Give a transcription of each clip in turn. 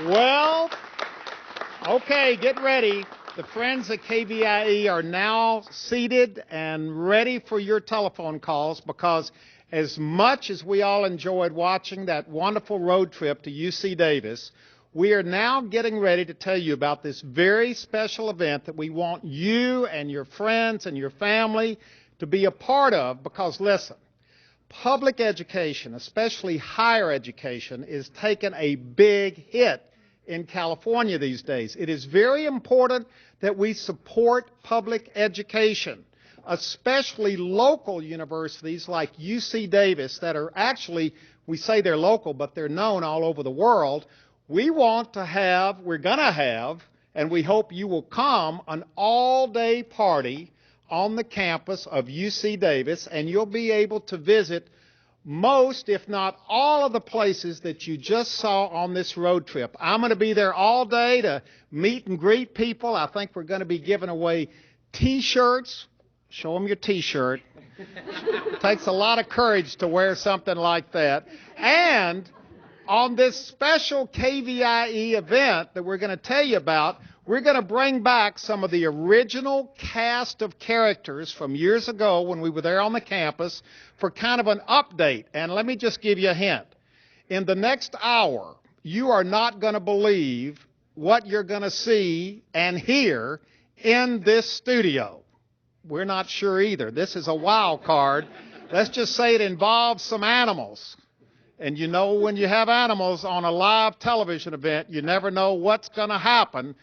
Well, okay, get ready. The friends at KVIE are now seated and ready for your telephone calls, because as much as we all enjoyed watching that wonderful road trip to UC Davis, we are now getting ready to tell you about this very special event that we want you and your friends and your family to be a part of, because listen, public education, especially higher education, is taking a big hit in California these days. It is very important that we support public education, especially local universities like UC Davis that are actually, we say they're local, but they're known all over the world. We're going to have, and we hope you will come, an all-day party on the campus of UC Davis, and you'll be able to visit most, if not all, of the places that you just saw on this road trip. I'm going to be there all day to meet and greet people. I think we're going to be giving away T-shirts. Show them your T-shirt. It takes a lot of courage to wear something like that. And on this special KVIE event that we're going to tell you about, we're going to bring back some of the original cast of characters from years ago when we were there on the campus for kind of an update. And let me just give you a hint. In the next hour, you are not going to believe what you're going to see and hear in this studio. We're not sure either. This is a wild card. Let's just say it involves some animals. And you know, when you have animals on a live television event, you never know what's going to happen.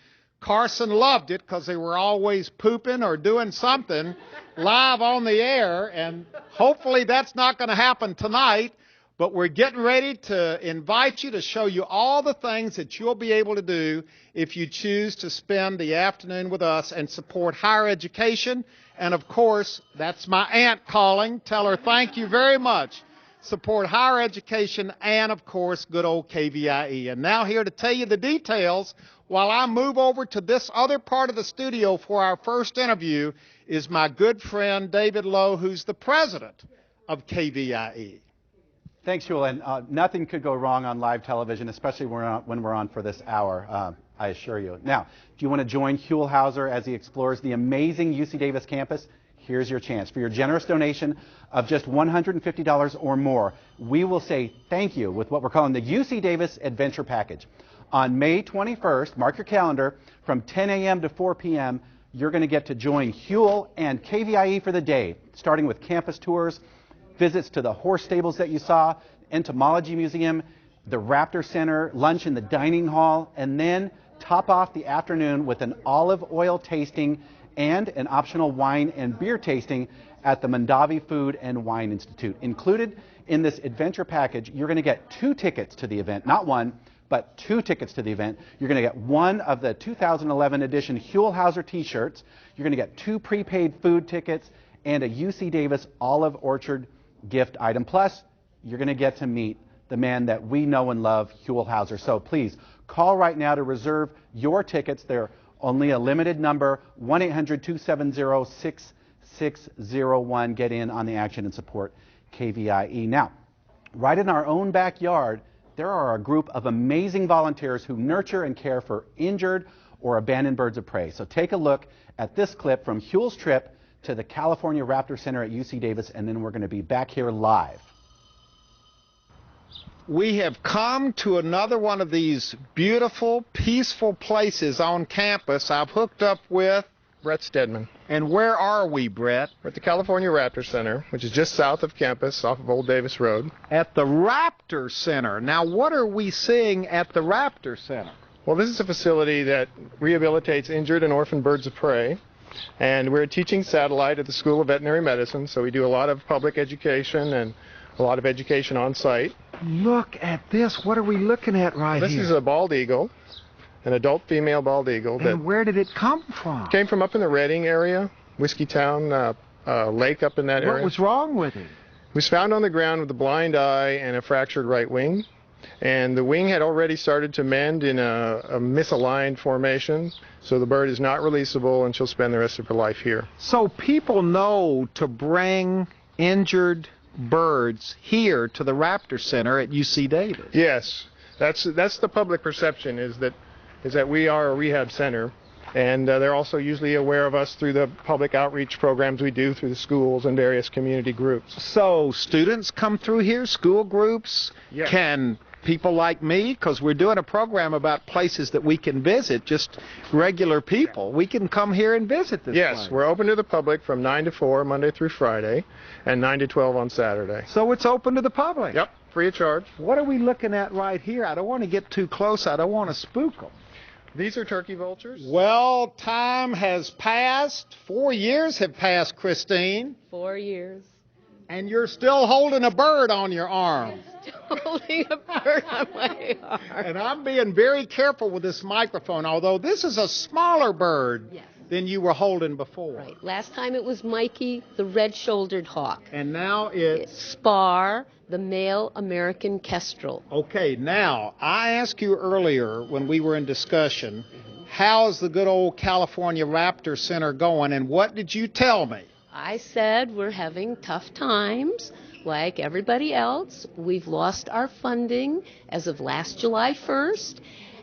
Carson loved it because they were always pooping or doing something live on the air, and hopefully that's not going to happen tonight, but we're getting ready to invite you to show you all the things that you'll be able to do if you choose to spend the afternoon with us and support higher education. And of course, that's my aunt calling. Tell her thank you very much. Support higher education and, of course, good old KVIE. And now here to tell you the details while I move over to this other part of the studio for our first interview is my good friend David Lowe, who's the president of KVIE. Thanks, Huell. And nothing could go wrong on live television, especially when we're on for this hour, I assure you. Now, do you want to join Huell Howser as he explores the amazing UC Davis campus? Here's your chance. For your generous donation of just $150 or more, we will say thank you with what we're calling the UC Davis Adventure Package. On May 21st, mark your calendar, from 10 a.m. to 4 p.m., you're going to get to join Huell and KVIE for the day, starting with campus tours, visits to the horse stables that you saw, Entomology Museum, the Raptor Center, lunch in the dining hall, and then top off the afternoon with an olive oil tasting and an optional wine and beer tasting at the Mondavi Food and Wine Institute. Included in this adventure package, you're going to get 2 tickets to the event, not one, but 2 tickets to the event. You're going to get one of the 2011 edition Huell Howser T-shirts. You're going to get 2 prepaid food tickets and a UC Davis Olive Orchard gift item. Plus, you're going to get to meet the man that we know and love, Huell Howser. So please, call right now to reserve your tickets. They're only a limited number, 1-800-270-6601. Get in on the action and support KVIE. Now, right in our own backyard, there are a group of amazing volunteers who nurture and care for injured or abandoned birds of prey. So take a look at this clip from Huell's trip to the California Raptor Center at UC Davis, and then we're going to be back here live. We have come to another one of these beautiful, peaceful places on campus. I've hooked up with Brett Stedman. And where are we, Brett? We're at the California Raptor Center, which is just south of campus, off of Old Davis Road. At the Raptor Center. Now, what are we seeing at the Raptor Center? Well, this is a facility that rehabilitates injured and orphaned birds of prey. And we're a teaching satellite at the School of Veterinary Medicine, so we do a lot of public education and a lot of education on site. Look at this. What are we looking at right here? This is a bald eagle, an adult female bald eagle. And where did it come from? Came from up in the Redding area, Whiskey Town Lake up in that area. What was wrong with it? It was found on the ground with a blind eye and a fractured right wing. And the wing had already started to mend in a misaligned formation, so the bird is not releasable and she'll spend the rest of her life here. So people know to bring injured birds here to the Raptor Center at UC Davis. Yes. That's the public perception is that we are a rehab center, and they're also usually aware of us through the public outreach programs we do through the schools and various community groups. So students come through here, school groups? Yes. Can people like me, because we're doing a program about places that we can visit, just regular people, we can come here and visit this Yes, place. we're open to the public from 9 to 4 Monday through Friday, and 9 to 12 on Saturday. So it's open to the public? Yep, free of charge. What are we looking at right here? I don't want to get too close. I don't want to spook them. These are turkey vultures. Well, time has passed. 4 years have passed, Christine. 4 years. And you're still holding a bird on your arm. Still holding a bird on my arm. And I'm being very careful with this microphone, although this is a smaller bird Yes. than you were holding before. Right. Last time it was Mikey, the red-shouldered hawk. And now it's... Spar, the male American kestrel. Okay, now, I asked you earlier when we were in discussion, how's the good old California Raptor Center going, and what did you tell me? I said we're having tough times, like everybody else. We've lost our funding as of last July 1st.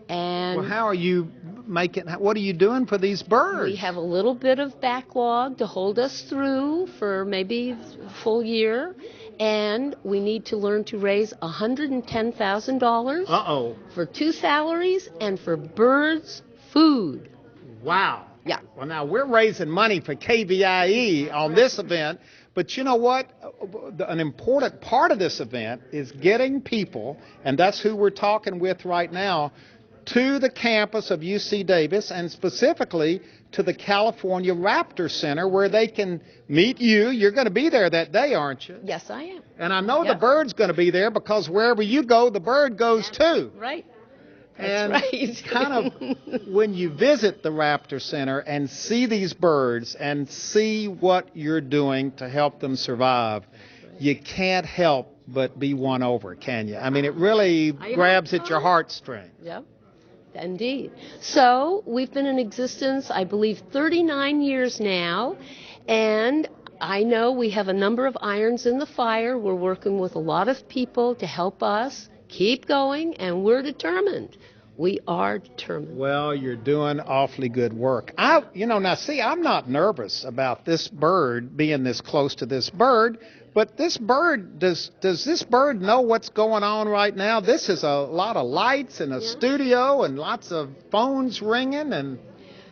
And Well, how are you making, what are you doing for these birds? we have a little bit of backlog to hold us through for maybe a full year. And we need to learn to raise $110,000 Uh-oh. for 2 salaries and for birds' food. Wow. Yeah. Well, now, we're raising money for KVIE on this event, but you know what? An important part of this event is getting people, and that's who we're talking with right now, to the campus of UC Davis, and specifically to the California Raptor Center, where they can meet you. You're going to be there that day, aren't you? Yes, I am. And I know Yeah. the bird's going to be there, because wherever you go, the bird goes too. Right. And That's right. kind of when you visit the Raptor Center and see these birds and see what you're doing to help them survive, you can't help but be won over, can you? I mean, it really I grabs hope at your so. heartstrings. Yep. Indeed. So we've been in existence, I believe, 39 years now, and I know we have a number of irons in the fire. We're working with a lot of people to help us keep going, and we're determined. We are determined. Well, you're doing awfully good work. Now see, I'm not nervous about this bird being this close to this bird, but this bird, does this bird know what's going on right now? This is a lot of lights in a studio and lots of phones ringing and...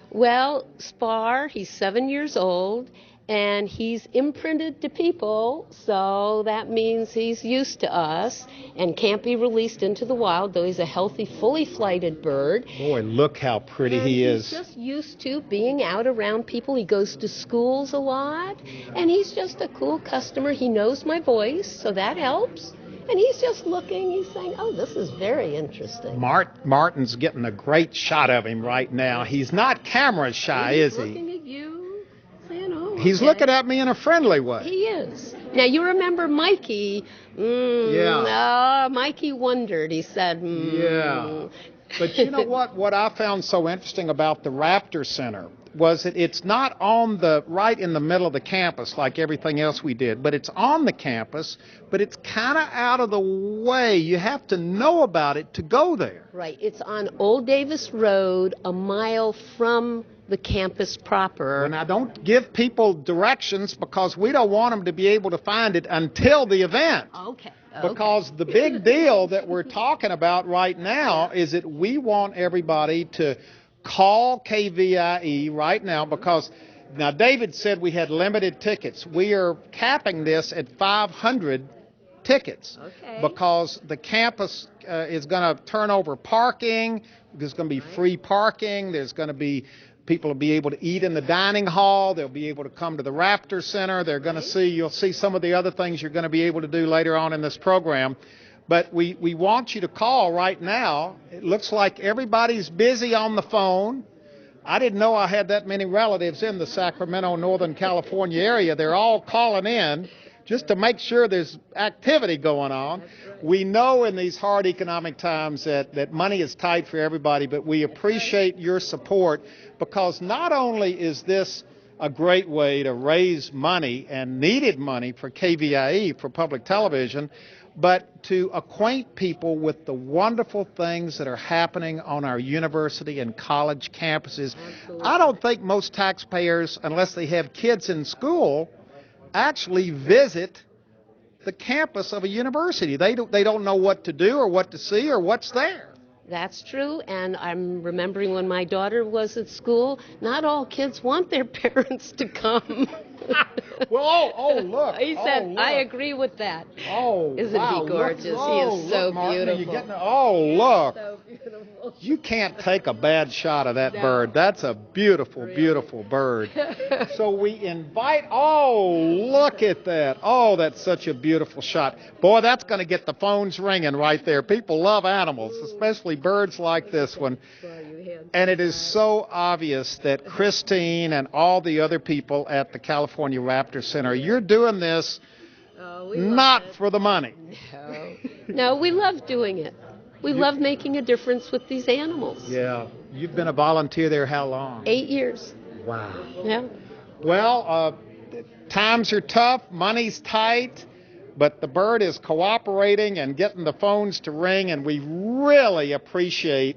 Well, Spar, he's 7 years old, and he's imprinted to people, so that means he's used to us and can't be released into the wild, though he's a healthy, fully flighted bird. Boy, look how pretty And he he's is. just used to being out around people. He goes to schools a lot, and he's just a cool customer. He knows my voice, so that helps. And he's just looking, he's saying, oh, this is very interesting. Martin's getting a great shot of him right now. He's not camera shy, He's is he? looking at you, saying, oh, He's okay. looking at me in a friendly way. He is. Now, you remember Mikey. Mikey wondered. He said, Yeah. But you know what? What I found so interesting about the Raptor Center was that it's not right in the middle of the campus like everything else we did, but it's on the campus, but it's kind of out of the way. You have to know about it to go there. Right. It's on Old Davis Road, a mile from the campus proper. And I don't give people directions because we don't want them to be able to find it until the event. Okay. Because the big deal that we're talking about right now is that we want everybody to call KVIE right now, because now David said we had limited tickets. We are capping this at 500 tickets. Okay. Because the campus is going to turn over parking. There's going to be free parking. There's going to be people will be able to eat in the dining hall. They'll be able to come to the Raptor Center. They're going to you'll see some of the other things you're going to be able to do later on in this program. But we want you to call right now. It looks like everybody's busy on the phone. I didn't know I had that many relatives in the Sacramento, Northern California area. They're all calling in just to make sure there's activity going on. We know in these hard economic times that money is tight for everybody, but we appreciate your support, because not only is this a great way to raise money and needed money for KVIE, for public television, but to acquaint people with the wonderful things that are happening on our university and college campuses. Absolutely. I don't think most taxpayers, unless they have kids in school, actually visit the campus of a university. They don't know what to do or what to see or what's there. That's true, and I'm remembering when my daughter was at school, not all kids want their parents to come. Well, oh, look. He said, look. I agree with that. Oh, Isn't wow, he gorgeous? Look, He is so look, Martin, are you beautiful. getting, oh, look. So beautiful. You can't take a bad shot of that No. bird. That's a beautiful, beautiful bird. So we invite, oh, look at that. Oh, that's such a beautiful shot. Boy, that's going to get the phones ringing right there. People love animals, especially birds like this one. And it is so obvious that Christine and all the other people at the California Raptor Center, you're doing this not for the money. No, we love doing it. We love making a difference with these animals. Yeah. You've been a volunteer there how long? 8 years. Wow. Yeah. Well, times are tough, money's tight, but the bird is cooperating and getting the phones to ring, and we really appreciate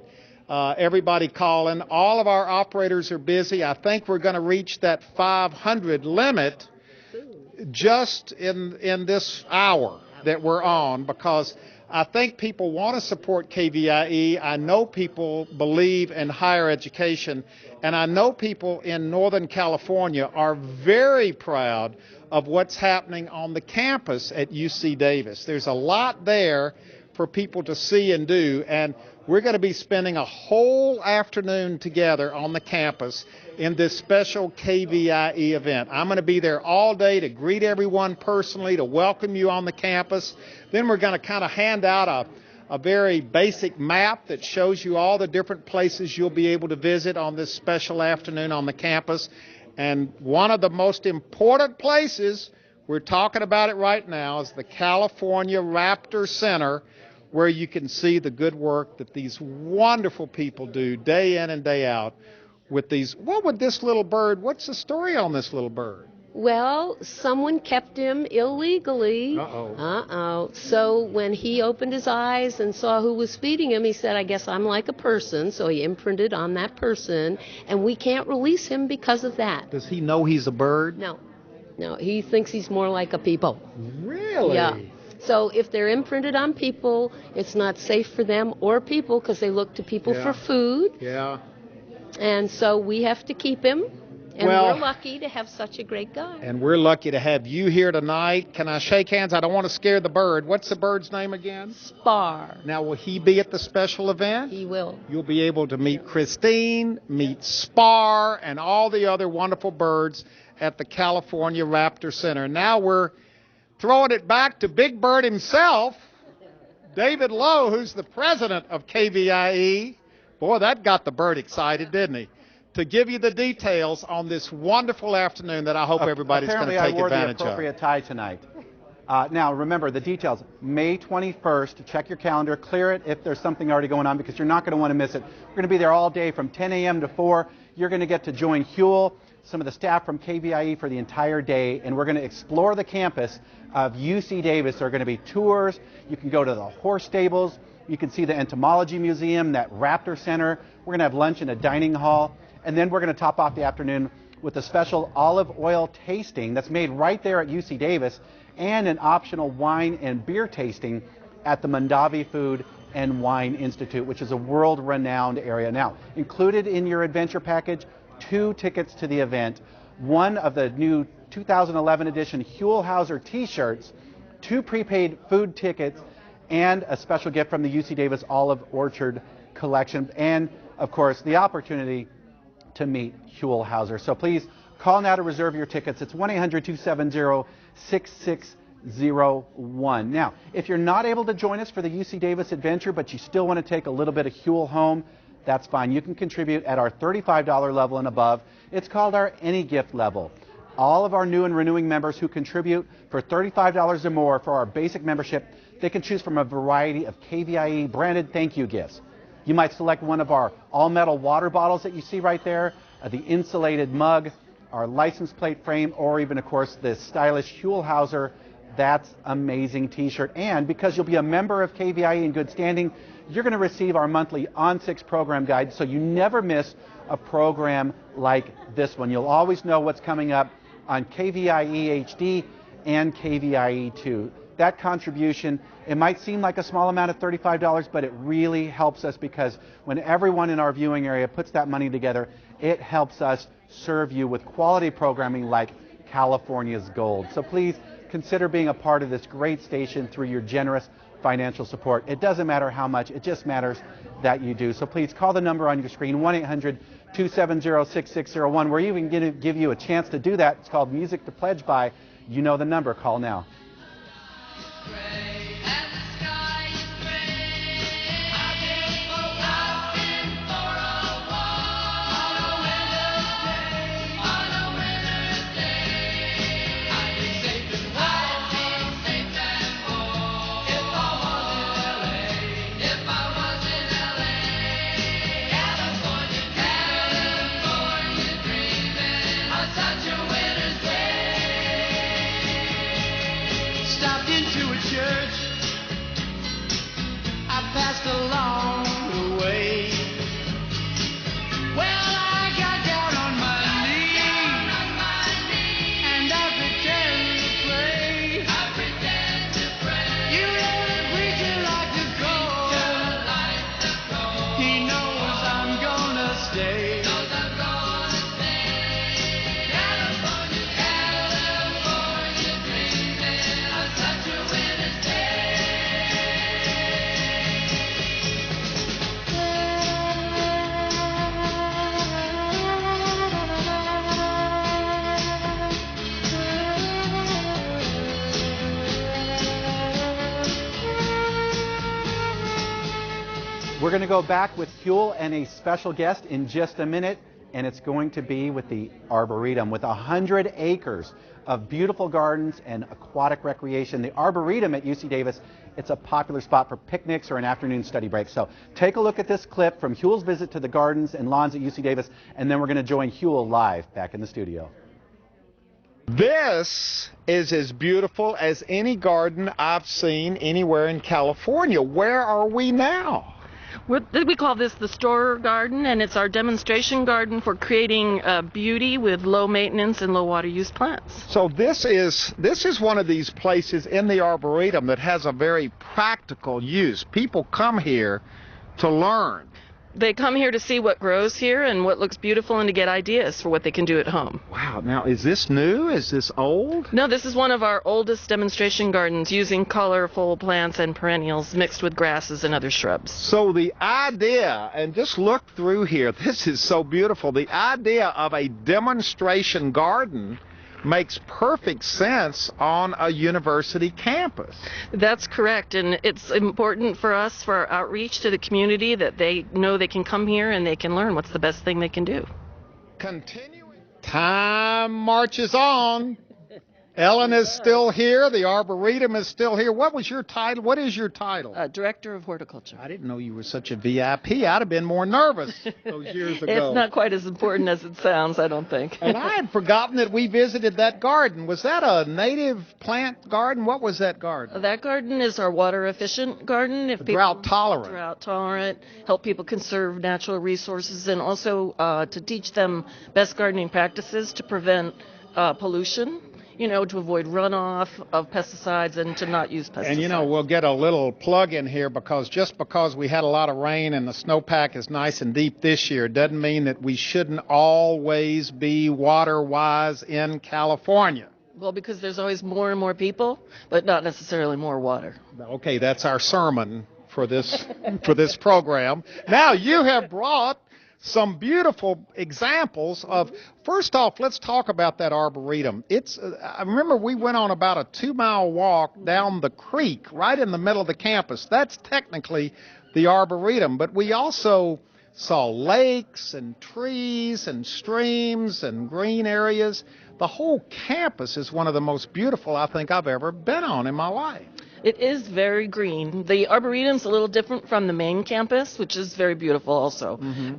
everybody calling. All of our operators are busy. I think we're going to reach that 500 limit just in this hour that we're on, because I think people want to support KVIE. I know people believe in higher education, and I know people in Northern California are very proud of what's happening on the campus at UC Davis. There's a lot there for people to see and do, and we're going to be spending a whole afternoon together on the campus in this special KVIE event. I'm going to be there all day to greet everyone personally, to welcome you on the campus. Then we're going to kind of hand out a very basic map that shows you all the different places you'll be able to visit on this special afternoon on the campus. And one of the most important places, we're talking about it right now, is the California Raptor Center, where you can see the good work that these wonderful people do day in and day out with these. What would this little bird, what's the story on this little bird? Well, someone kept him illegally. Uh-oh. So when he opened his eyes and saw who was feeding him, he said, I guess I'm like a person. So he imprinted on that person, and we can't release him because of that. Does he know he's a bird? No, he thinks he's more like a people. Really? Yeah. So if they're imprinted on people, it's not safe for them or people, because they look to people Yeah. for food. Yeah. And so we have to keep him. And Well- we're lucky to have such a great guy. And we're lucky to have you here tonight. Can I shake hands? I don't want to scare the bird. What's the bird's name again? Spar. Now, will he be at the special event? He will. You'll be able to meet Christine, meet Spar, and all the other wonderful birds at the California Raptor Center. Now we're throwing it back to Big Bird himself, David Lowe, who's the president of KVIE. Boy, that got the bird excited, didn't he? To give you the details on this wonderful afternoon that I hope everybody's going to Apparently take I wore the advantage appropriate of. tie tonight. Now, remember the details. May 21st, check your calendar, clear it if there's something already going on, because you're not going to want to miss it. We're going to be there all day from 10 a.m. to 4. You're going to get to join Huell, some of the staff from KVIE for the entire day, and we're going to explore the campus of UC Davis. There are going to be tours. You can go to the horse stables. You can see the Entomology Museum, that Raptor Center. We're going to have lunch in a dining hall. And then we're going to top off the afternoon with a special olive oil tasting that's made right there at UC Davis, and an optional wine and beer tasting at the Mondavi Food and Wine Institute, which is a world-renowned area. Now, included in your adventure package, 2 tickets to the event, one of the new 2011 edition Huell Howser t-shirts, 2 prepaid food tickets, and a special gift from the UC Davis Olive Orchard collection, and, of course, the opportunity to meet Huell Howser. So please call now to reserve your tickets. It's 1-800-270-6601. Now, if you're not able to join us for the UC Davis adventure, but you still want to take a little bit of Huell home, that's fine. You can contribute at our $35 level and above. It's called our Any Gift level. All of our new and renewing members who contribute for $35 or more for our basic membership, they can choose from a variety of KVIE branded thank you gifts. You might select one of our all-metal water bottles that you see right there, the insulated mug, our license plate frame, or even, of course, the stylish Huell Howser That's Amazing t-shirt. And because you'll be a member of KVIE in good standing, you're going to receive our monthly On 6 program guide, so you never miss a program like this one. You'll always know what's coming up on KVIE HD and KVIE2. That contribution, it might seem like a small amount of $35, but it really helps us, because when everyone in our viewing area puts that money together, it helps us serve you with quality programming like California's Gold. So please consider being a part of this great station through your generous financial support. It doesn't matter how much, it just matters that you do. So please call the number on your screen, 1-800-270-6601. We're even going to give you a chance to do that. It's called Music to Pledge By. You know the number. Call now. We're going to go back with Huell and a special guest in just a minute, and it's going to be with the Arboretum, with 100 acres of beautiful gardens and aquatic recreation. The Arboretum at UC Davis, it's a popular spot for picnics or an afternoon study break. So take a look at this clip from Huell's visit to the gardens and lawns at UC Davis, and then we're going to join Huell live back in the studio. This is as beautiful as any garden I've seen anywhere in California. Where are we now? We call this the store garden, and it's our demonstration garden for creating beauty with low maintenance and low water use plants. So this is one of these places in the Arboretum that has a very practical use. People come here to learn. They come here to see what grows here and what looks beautiful, and to get ideas for what they can do at home. Wow, now is this new? Is this old? No, this is one of our oldest demonstration gardens, using colorful plants and perennials mixed with grasses and other shrubs. So the idea, and just look through here, this is so beautiful, the idea of a demonstration garden makes perfect sense on a university campus. That's correct, and it's important for us, for our outreach to the community, that they know they can come here and they can learn what's the best thing they can do. Continuing. Time marches on. Ellen is still here. The Arboretum is still here. What was your title? What is your title? Director of Horticulture. I didn't know you were such a VIP. I'd have been more nervous those years ago. It's not quite as important as it sounds, I don't think. And I had forgotten that we visited that garden. Was that a native plant garden? What was that garden? That garden is our water efficient garden. If people, drought tolerant. Drought tolerant, help people conserve natural resources, and also to teach them best gardening practices to prevent pollution. You know, to avoid runoff of pesticides and to not use pesticides. And you know, we'll get a little plug in here, because just because we had a lot of rain and the snowpack is nice and deep this year doesn't mean that we shouldn't always be water-wise in California. Well, because there's always more and more people, but not necessarily more water. Okay, that's our sermon for this for this program. Now you have brought some beautiful examples of, first off, let's talk about that Arboretum. I remember we went on about a 2-mile walk down the creek right in the middle of the campus. That's technically the Arboretum, but we also saw lakes and trees and streams and green areas. The whole campus is one of the most beautiful I think I've ever been on in my life. It is very green. The Arboretum's a little different from the main campus, which is very beautiful also,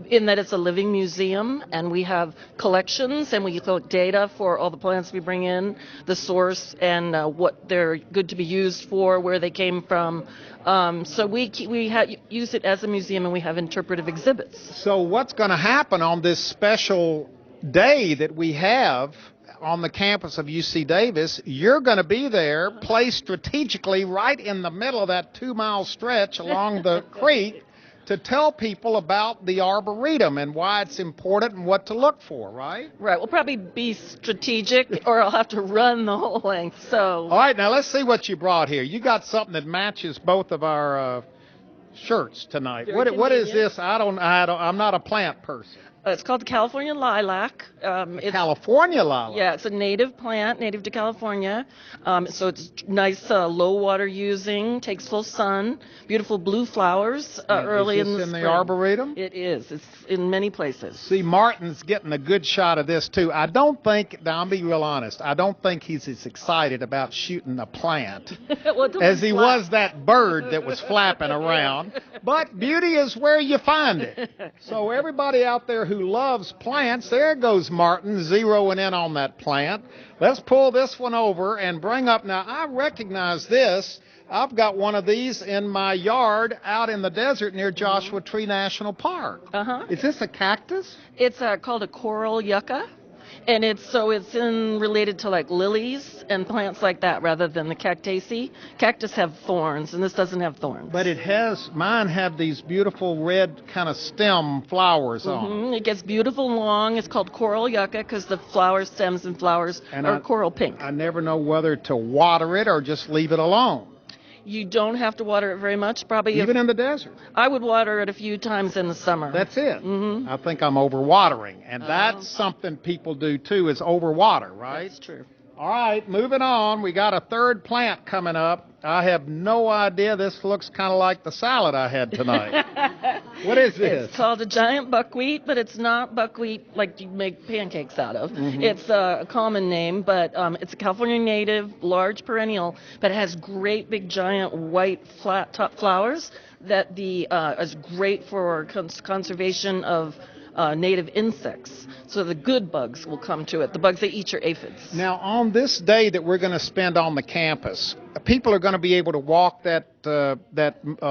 in that it's a living museum, and we have collections, and we collect data for all the plants we bring in, the source, and what they're good to be used for, where they came from. So we use it as a museum, and we have interpretive exhibits. So what's going to happen on this special day that we have on the campus of UC Davis? You're going to be there, placed strategically right in the middle of that 2-mile stretch along the creek to tell people about the Arboretum and why it's important and what to look for, right? Right. We'll probably be strategic, or I'll have to run the whole length. So. All right, now let's see what you brought here. You got something that matches both of our shirts tonight. What is this? I'm not a plant person. It's called the California lilac. It's California lilac. Yeah, it's a native plant, native to California. So it's nice, low water using, takes full sun, beautiful blue flowers early in the spring. Is this in the Arboretum? It is. It's in many places. See, Martin's getting a good shot of this too. I don't think, now I'll be real honest, I don't think he's as excited about shooting a plant as he was that bird that was flapping around. But beauty is where you find it. So everybody out there who loves plants, there goes Martin zeroing in on that plant. Let's pull this one over and bring up. Now, I recognize this. I've got one of these in my yard out in the desert near Joshua Tree National Park. Is this a cactus? It's called a coral yucca. And it's related to like lilies and plants like that rather than the cactaceae. Cactus have thorns, and this doesn't have thorns. But mine have these beautiful red kind of stem flowers on. It gets beautiful long. It's called coral yucca because the flower stems and flowers are coral pink. I never know whether to water it or just leave it alone. You don't have to water it very much, probably. Even in the desert? I would water it a few times in the summer. That's it. I think I'm overwatering, and that's something people do too, is overwater, right? That's true. All right, moving on. We got a third plant coming up. I have no idea. This looks kind of like the salad I had tonight. What is this? It's called a giant buckwheat, but it's not buckwheat like you make pancakes out of. It's a common name, but it's a California native, large perennial, but it has great big giant white flat top flowers that is great for conservation of native insects. So the good bugs will come to it. The bugs they eat are aphids. Now, on this day that we're going to spend on the campus, people are going to be able to walk that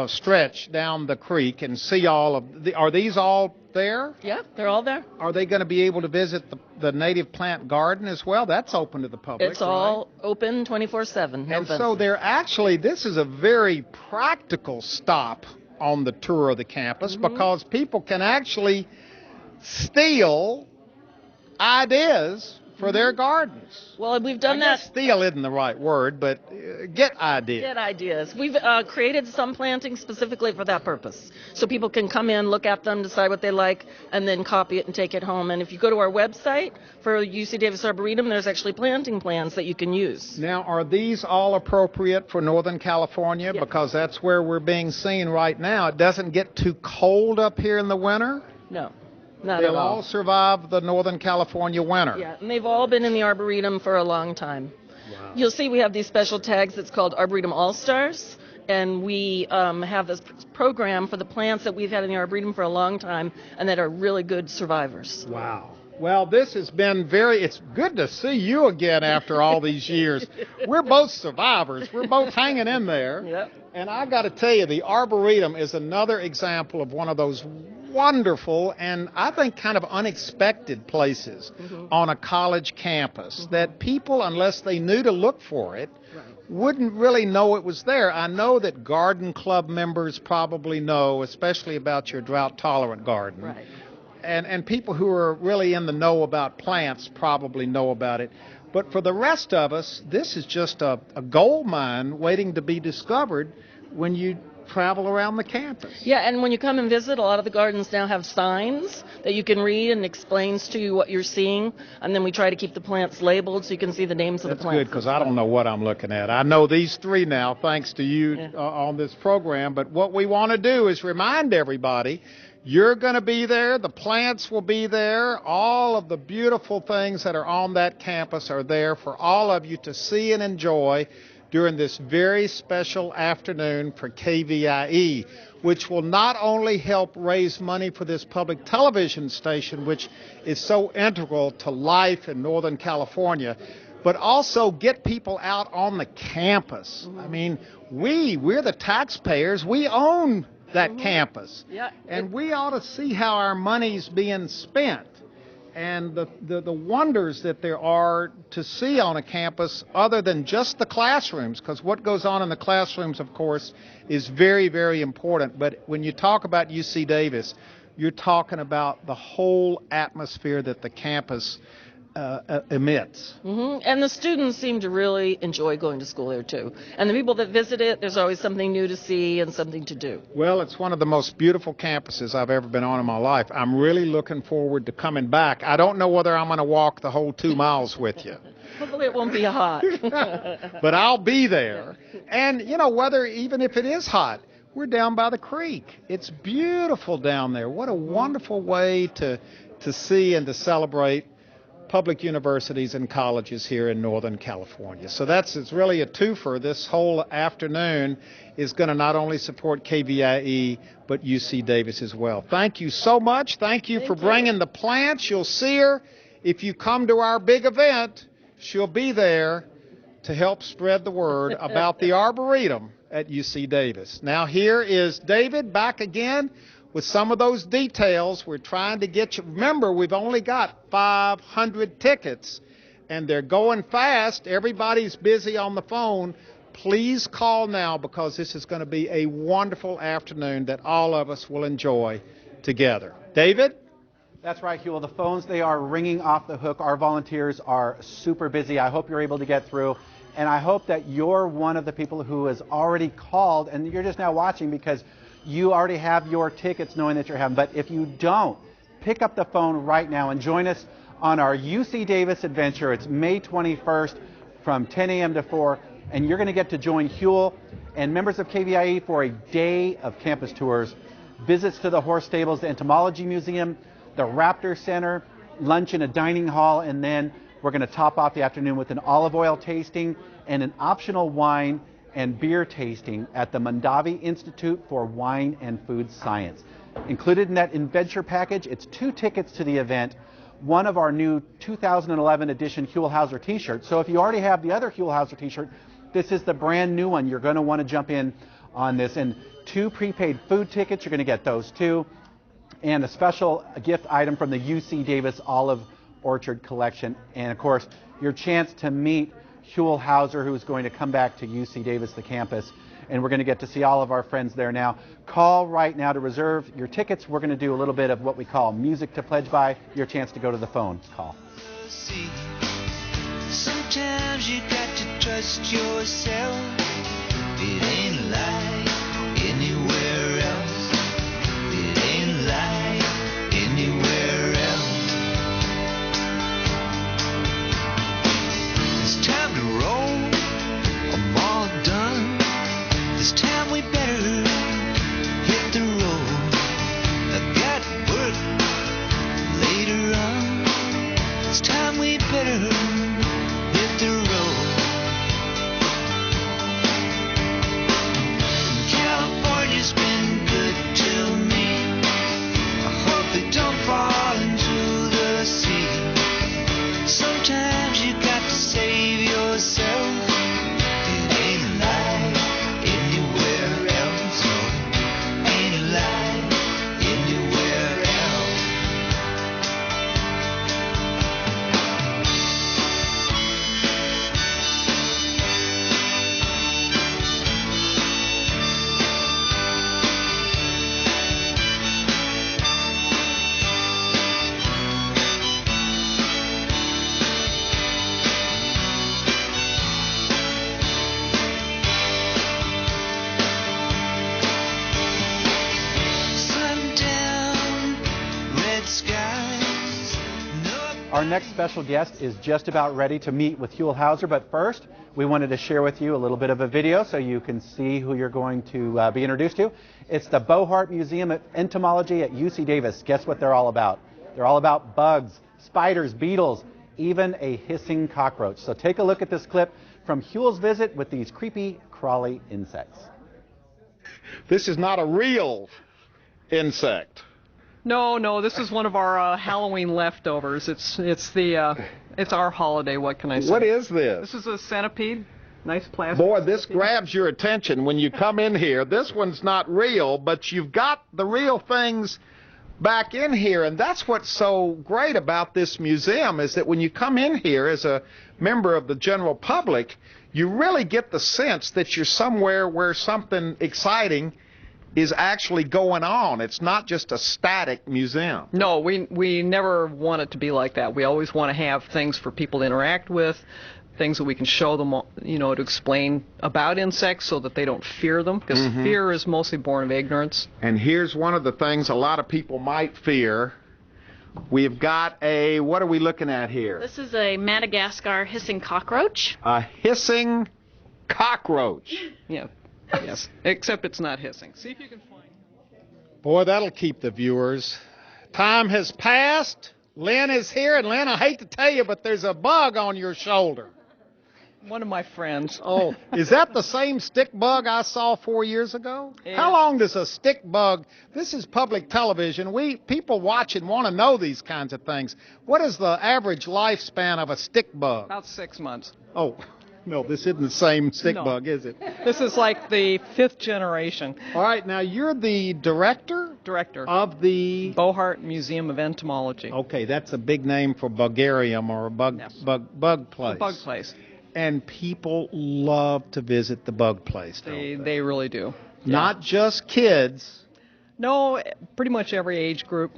stretch down the creek and see all of are these all there? Yeah, they're all there. Are they going to be able to visit the native plant garden as well? That's open to the public. It's all open 24/7. And so this is a very practical stop on the tour of the campus because people can actually steal ideas for their gardens. Well, we've done I guess steal isn't the right word, but get ideas. Get ideas. We've created some plantings specifically for that purpose. So people can come in, look at them, decide what they like, and then copy it and take it home. And if you go to our website for UC Davis Arboretum, there's actually planting plans that you can use. Now, are these all appropriate for Northern California? Yes. Because that's where we're being seen right now. It doesn't get too cold up here in the winter? No. Not at all. They'll all survive the Northern California winter. Yeah, and they've all been in the Arboretum for a long time. Wow. You'll see we have these special tags that's called Arboretum All-Stars, and we have this program for the plants that we've had in the Arboretum for a long time and that are really good survivors. Wow. Well, this has been it's good to see you again after all these years. We're both survivors. We're both hanging in there. Yep. And I got to tell you, the Arboretum is another example of one of those wonderful and I think kind of unexpected places on a college campus that people, unless they knew to look for it, wouldn't really know it was there. I know that garden club members probably know, especially about your drought-tolerant garden. Right. And people who are really in the know about plants probably know about it. But for the rest of us, this is just a gold mine waiting to be discovered when you travel around the campus. Yeah, and when you come and visit, a lot of the gardens now have signs that you can read and explains to you what you're seeing. And then we try to keep the plants labeled so you can see the names of the plants. That's good, because I don't know what I'm looking at. I know these three now, thanks to you on this program. But what we want to do is remind everybody, you're going to be there, the plants will be there, all of the beautiful things that are on that campus are there for all of you to see and enjoy. during this very special afternoon for KVIE, which will not only help raise money for this public television station, which is so integral to life in Northern California, but also get people out on the campus. I mean, we're the taxpayers. We own that campus. Yeah. And we ought to see how our money's being spent and the wonders that there are to see on a campus other than just the classrooms, because what goes on in the classrooms, of course, is very, very important. But when you talk about UC Davis, you're talking about the whole atmosphere that the campus emits. And the students seem to really enjoy going to school there too. And the people that visit it, there's always something new to see and something to do. Well, it's one of the most beautiful campuses I've ever been on in my life. I'm really looking forward to coming back. I don't know whether I'm going to walk the whole 2 miles with you. Hopefully it won't be hot. But I'll be there. And, you know, even if it is hot, we're down by the creek. It's beautiful down there. What a wonderful way to see and to celebrate public universities and colleges here in Northern California. So it's really a twofer. This whole afternoon is going to not only support KVIE, but UC Davis as well. Thank you so much. Thank you for bringing the plants. You'll see her. If you come to our big event, she'll be there to help spread the word about the Arboretum at UC Davis. Now here is David back again with some of those details. We're trying to get you. Remember, we've only got 500 tickets, and they're going fast. Everybody's busy on the phone. Please call now, because this is going to be a wonderful afternoon that all of us will enjoy together. David? That's right, Huell. The phones, they are ringing off the hook. Our volunteers are super busy. I hope you're able to get through. And I hope that you're one of the people who has already called, and you're just now watching because you already have your tickets knowing that you're having. But if you don't, pick up the phone right now and join us on our UC Davis adventure. It's May 21st from 10 a.m. to 4, and you're going to get to join Huell and members of KVIE for a day of campus tours, visits to the horse stables, the Entomology Museum, the Raptor Center, lunch in a dining hall, and then we're going to top off the afternoon with an olive oil tasting and an optional wine and beer tasting at the Mondavi Institute for Wine and Food Science. Included in that adventure package, it's 2 tickets to the event, one of our new 2011 edition Huell Howser t-shirts. So if you already have the other Huell Howser t-shirt, this is the brand new one. You're going to want to jump in on this. And 2 prepaid food tickets, you're going to get those too. And a special gift item from the UC Davis Olive Orchard Collection. And of course, your chance to meet Huell Howser, who's going to come back to UC Davis, the campus, and we're going to get to see all of our friends there now. Call right now to reserve your tickets. We're going to do a little bit of what we call music to pledge by. Your chance to go to the phone. Call. Sometimes you got to trust yourself. It ain't like anywhere else. It ain't like anywhere else. It's time to roll. I'm all done. This time we better hit the road. I've got work later on. It's time we better hit the road. California's been good to me. I hope it don't fall into the sea. Sometimes you got to save yourself. It ain't like anywhere else. No, ain't like anywhere else. Sundown, red skies. Our next special guest is just about ready to meet with Huell Howser, but first we wanted to share with you a little bit of a video so you can see who you're going to be introduced to. It's the Bohart Museum of Entomology at UC Davis. Guess what they're all about? They're all about bugs, spiders, beetles, even a hissing cockroach. So take a look at this clip from Huell's visit with these creepy, crawly insects. This is not a real insect. No, this is one of our Halloween leftovers. It's our holiday. What can I say? What is this? This is a centipede. Nice plastic. Boy, this grabs your attention when you come in here. This one's not real, but you've got the real things back in here, and that's what's so great about this museum is that when you come in here as a member of the general public, you really get the sense that you're somewhere where something exciting is actually going on. It's not just a static museum. No, we never want it to be like that. We always want to have things for people to interact with, things that we can show them, to explain about insects so that they don't fear them, because fear is mostly born of ignorance. And here's one of the things a lot of people might fear. We've got what are we looking at here? This is a Madagascar hissing cockroach. A hissing cockroach. Yeah, yes, except it's not hissing. See if you can find. Boy, that'll keep the viewers. Time has passed. Lynn is here, and Lynn, I hate to tell you, but there's a bug on your shoulder. One of my friends. Oh, is that the same stick bug I saw 4 years ago? How long does a stick bug, this is public television, people watching want to know these kinds of things. What is the average lifespan of a stick bug? About 6 months. Oh, no, this isn't the same stick No. bug, is it? This is like the 5th generation. All right, now you're the director of the... Bohart Museum of Entomology. Okay, that's a big name for bugarium or a bug place. The bug place. And people love to visit the bug place, don't They really do. Not just kids. No, pretty much every age group.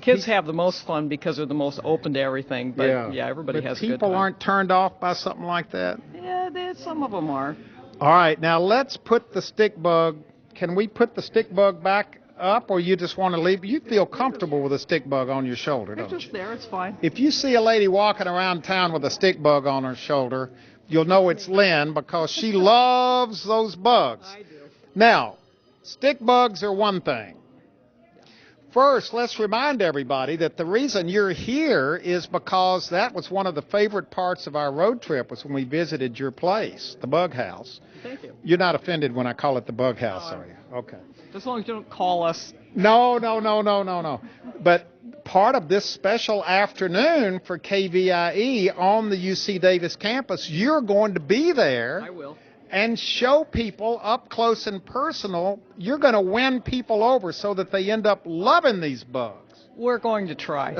Kids have the most fun because they're the most open to everything. But everybody has a good time. People aren't turned off by something like that? Yeah, some of them are. All right, now let's put the stick bug. Can we put the stick bug back up, or you just want to leave? You feel comfortable with a stick bug on your shoulder, don't you? It's just there. It's fine. If you see a lady walking around town with a stick bug on her shoulder, you'll know it's Lynn because she loves those bugs. I do. Now, stick bugs are one thing. First, let's remind everybody that the reason you're here is because that was one of the favorite parts of our road trip was when we visited your place, the bug house. Thank you. You're not offended when I call it the bug house, are you? Okay. As long as you don't call us. No. But part of this special afternoon for KVIE on the UC Davis campus, you're going to be there. I will. And show people up close and personal. You're going to win people over so that they end up loving these bugs. We're going to try.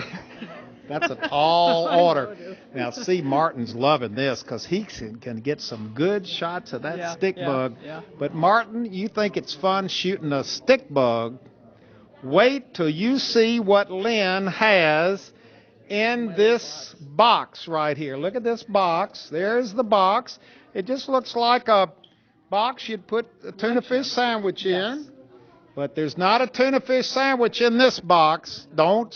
That's a tall order. Now, see, Martin's loving this because he can get some good shots of that stick bug. Yeah. But, Martin, you think it's fun shooting a stick bug. Wait till you see what Lynn has in this box right here. Look at this box. There's the box. It just looks like a box you'd put a tuna fish sandwich in. But there's not a tuna fish sandwich in this box. Don't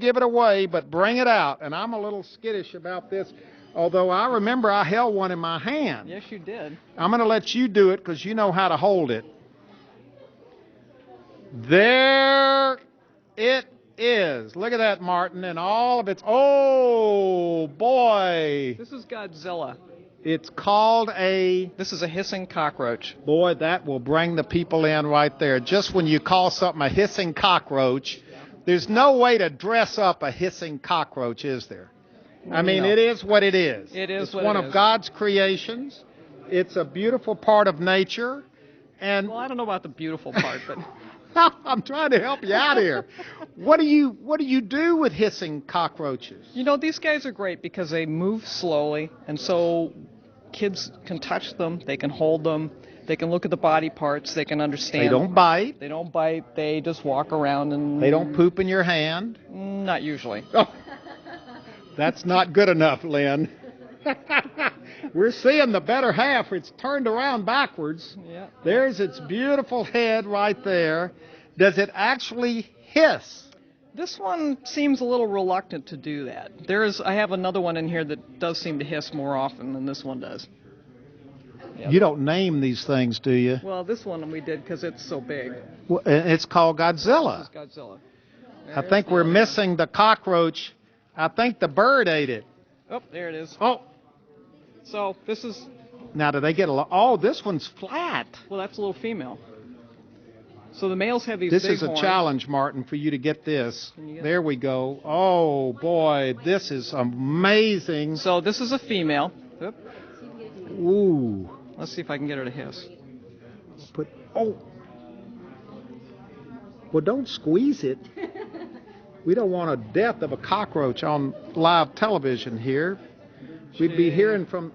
give it away, but bring it out. And I'm a little skittish about this, although I remember I held one in my hand. Yes, you did. I'm going to let you do it because you know how to hold it. There it is. Look at that, Martin, and all of its... Oh, boy. This is Godzilla. It's called a... This is a hissing cockroach. Boy, that will bring the people in right there. Just when you call something a hissing cockroach, there's no way to dress up a hissing cockroach, is there? I mean, it is what it is. It is it's what one it of is. God's creations. It's a beautiful part of nature. And Well, I don't know about the beautiful part, but... I'm trying to help you out here. What do you do with hissing cockroaches? These guys are great because they move slowly, and so kids can touch them, they can hold them, they can look at the body parts, they can understand. They don't bite. They don't bite. They just walk around and... They don't poop in your hand. Not usually. Oh, that's not good enough, Lynn. We're seeing the better half. It's turned around backwards. Yeah. There's its beautiful head right there. Does it actually hiss? This one seems a little reluctant to do that. I have another one in here that does seem to hiss more often than this one does. Yep. You don't name these things, do you? Well, this one we did because it's so big. Well, it's called Godzilla. This is Godzilla. I think we're missing the cockroach. I think the bird ate it. Oh, there it is. Oh, So this is Now, do they get oh, this one's flat. Well, that's a little female. So the males have these This big is a horns. challenge, Martin, for you to get this. Can you get There we go. Oh, boy, this is amazing. So this is a female. Oop. Ooh. Let's see if I can get her to hiss. Oh. Well, don't squeeze it. We don't want a death of a cockroach on live television here. We'd be hearing from...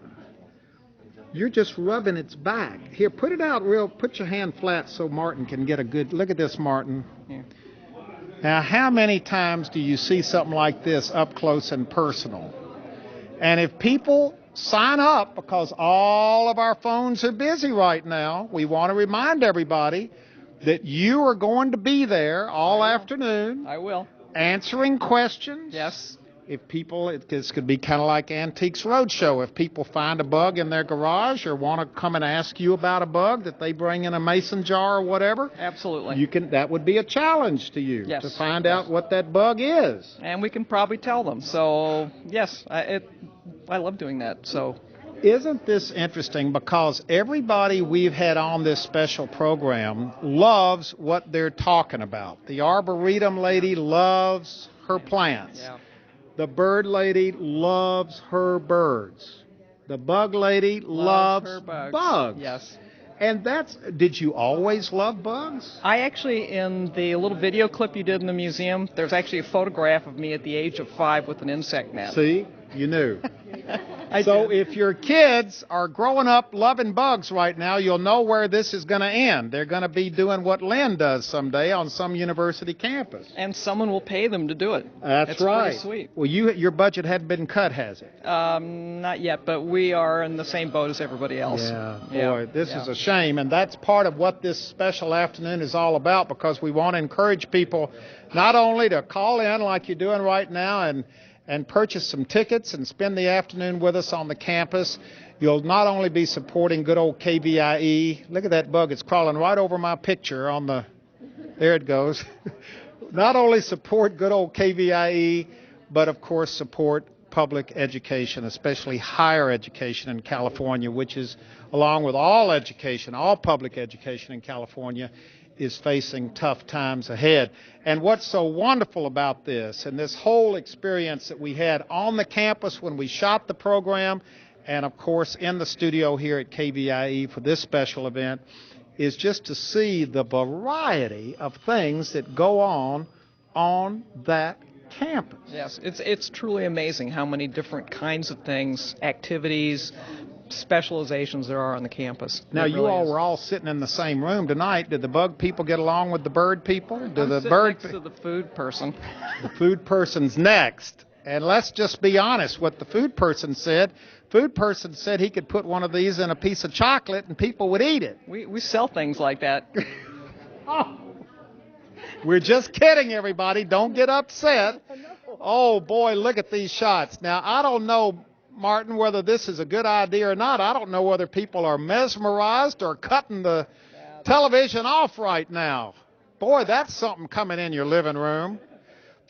You're just rubbing its back. Here, put it out put your hand flat so Martin can get a good... Look at this, Martin. Here. Now, how many times do you see something like this up close and personal? And if people sign up, because all of our phones are busy right now, we want to remind everybody that you are going to be there all afternoon. I will. Answering questions. Yes. If people, this could be kind of like Antiques Roadshow. If people find a bug in their garage or want to come and ask you about a bug that they bring in a mason jar or whatever, Absolutely. you can. That would be a challenge to you Yes. to find out what that bug is. And we can probably tell them. So yes, I love doing that. So Isn't this interesting? Because everybody we've had on this special program loves what they're talking about. The Arboretum lady loves her plants. yeah. The bird lady loves her birds. The bug lady loves her bugs. Yes. And did you always love bugs? I actually, in the little video clip you did in the museum, there's actually a photograph of me at the age of 5 with an insect net. See, you knew. So if your kids are growing up loving bugs right now, you'll know where this is going to end. They're going to be doing what Lynn does someday on some university campus. And someone will pay them to do it. That's It's right. pretty sweet. Well, your budget hadn't been cut, has it? Not yet, but we are in the same boat as everybody else. Yeah, Yeah. boy, this is a shame, and that's part of what this special afternoon is all about, because we want to encourage people not only to call in like you're doing right now and purchase some tickets and spend the afternoon with us on the campus. You'll not only be supporting good old KVIE. Look at that bug. It's crawling right over my picture on the... There it goes. Not only support good old KVIE, but, of course, support public education, especially higher education in California, which is, along with all education, all public education in California, is facing tough times ahead. And what's so wonderful about this and this whole experience that we had on the campus when we shot the program, and of course in the studio here at KVIE for this special event, is just to see the variety of things that go on that campus. Yes, it's truly amazing how many different kinds of things, activities, specializations there are on the campus. Now, It you really all is. were all sitting in the same room tonight. Did the bug people get along with the bird people? I'm sitting next to the food person. The food person's next. And let's just be honest, what the food person said. Food person said he could put one of these in a piece of chocolate and people would eat it. We sell things like that. Oh. We're just kidding, everybody. Don't get upset. Oh, boy, look at these shots. Now, I don't know, Martin, whether this is a good idea or not. I don't know whether people are mesmerized or cutting the television off right now. Boy, that's something coming in your living room.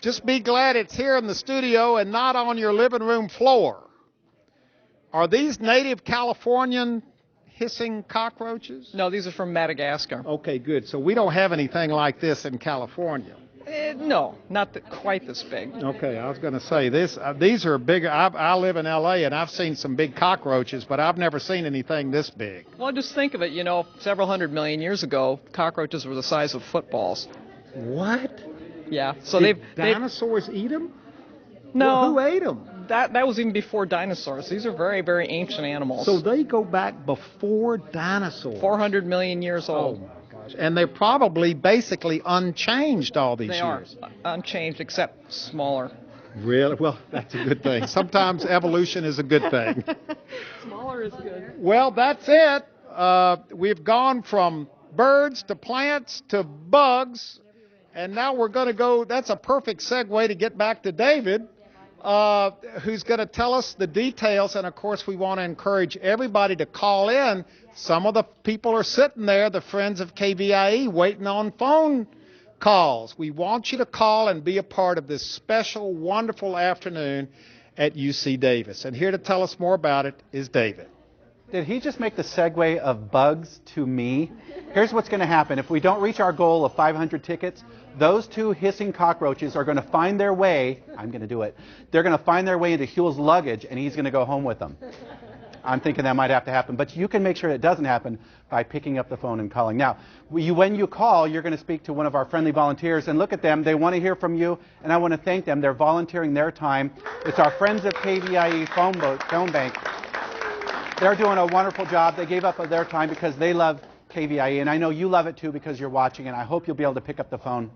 Just be glad it's here in the studio and not on your living room floor. Are these native Californian hissing cockroaches? No, these are from Madagascar. Okay, good. So we don't have anything like this in California. No, not quite this big. Okay, I was going to say these are bigger. I live in L.A. and I've seen some big cockroaches, but I've never seen anything this big. Well, just think of it. Several 100 million years ago, cockroaches were the size of footballs. What? Yeah. So Did dinosaurs eat them? No. Well, who ate them? That was even before dinosaurs. These are very, very ancient animals. So they go back before dinosaurs. 400 million years old. Oh my gosh! And they're probably basically unchanged all these They years. are unchanged, except smaller. Really? Well, that's a good thing. Sometimes evolution is a good thing. Smaller is good. Well, that's it. We've gone from birds to plants to bugs, and now we're going to go. That's a perfect segue to get back to David, who's going to tell us the details. And, of course, we want to encourage everybody to call in. Some of the people are sitting there, the friends of KVIE, waiting on phone calls. We want you to call and be a part of this special, wonderful afternoon at UC Davis. And here to tell us more about it is David. Did he just make the segue of bugs to me? Here's what's going to happen. If we don't reach our goal of 500 tickets, those two hissing cockroaches are going to find their way. I'm going to do it. They're going to find their way into Huell's luggage, and he's going to go home with them. I'm thinking that might have to happen, but you can make sure it doesn't happen by picking up the phone and calling. Now, when you call, you're going to speak to one of our friendly volunteers, and look at them. They want to hear from you, and I want to thank them. They're volunteering their time. It's our friends at KVIE phone bank. They're doing a wonderful job. They gave up their time because they love KVIE, and I know you love it too because you're watching, and I hope you'll be able to pick up the phone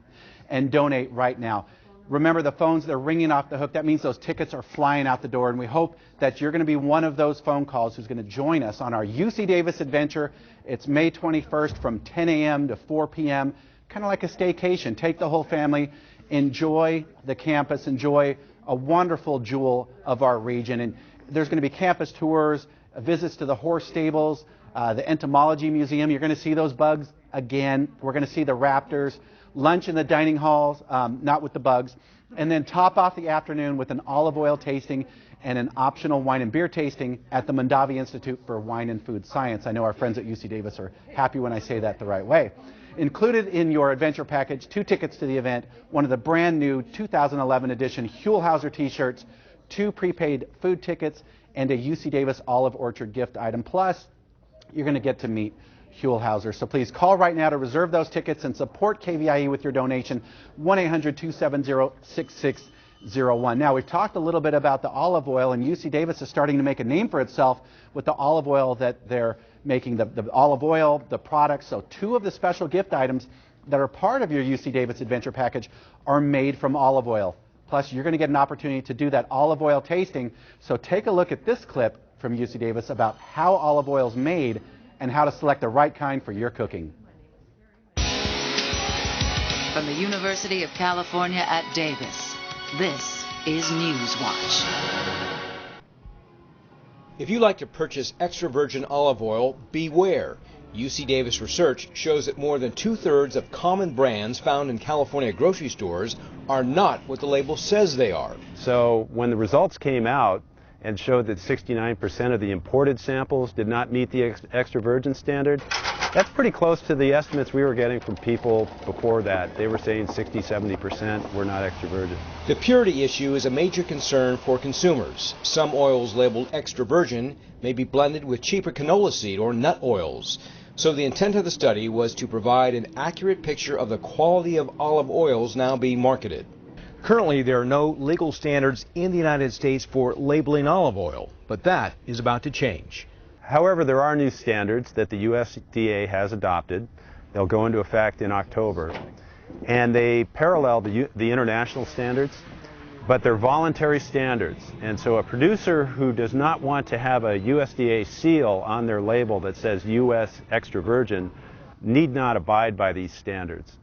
and donate right now. Remember, the phones, they're ringing off the hook. That means those tickets are flying out the door, and we hope that you're going to be one of those phone calls who's going to join us on our UC Davis adventure. It's May 21st from 10 a.m. to 4 p.m., kind of like a staycation. Take the whole family, enjoy the campus, enjoy a wonderful jewel of our region. And there's going to be campus tours, visits to the horse stables, the Entomology Museum. You're going to see those bugs again. We're going to see the raptors. Lunch in the dining halls, not with the bugs, and then top off the afternoon with an olive oil tasting and an optional wine and beer tasting at the Mondavi Institute for Wine and Food Science. I know our friends at UC Davis are happy when I say that the right way. Included in your adventure package, 2 tickets to the event, one of the brand new 2011 edition Huell Howser t-shirts, 2 prepaid food tickets, and a UC Davis Olive Orchard gift item. Plus, you're going to get to meet Huell Howser. So please call right now to reserve those tickets and support KVIE with your donation, 1-800-270-6601. Now, we've talked a little bit about the olive oil, and UC Davis is starting to make a name for itself with the olive oil that they're making, the olive oil, the products. So 2 of the special gift items that are part of your UC Davis adventure package are made from olive oil. Plus, you're going to get an opportunity to do that olive oil tasting. So take a look at this clip from UC Davis about how olive oil is made and how to select the right kind for your cooking. From the University of California at Davis, this is Newswatch. If you like to purchase extra virgin olive oil, beware. UC Davis research shows that more than 2/3 of common brands found in California grocery stores are not what the label says they are. So when the results came out and showed that 69% of the imported samples did not meet the extra virgin standard, that's pretty close to the estimates we were getting from people before that. They were saying 60-70% were not extra virgin. The purity issue is a major concern for consumers. Some oils labeled extra virgin may be blended with cheaper canola seed or nut oils. So the intent of the study was to provide an accurate picture of the quality of olive oils now being marketed. Currently, there are no legal standards in the United States for labeling olive oil, but that is about to change. However, there are new standards that the USDA has adopted. They'll go into effect in October, and they parallel the international standards, but they're voluntary standards. And so a producer who does not want to have a USDA seal on their label that says U.S. extra virgin need not abide by these standards.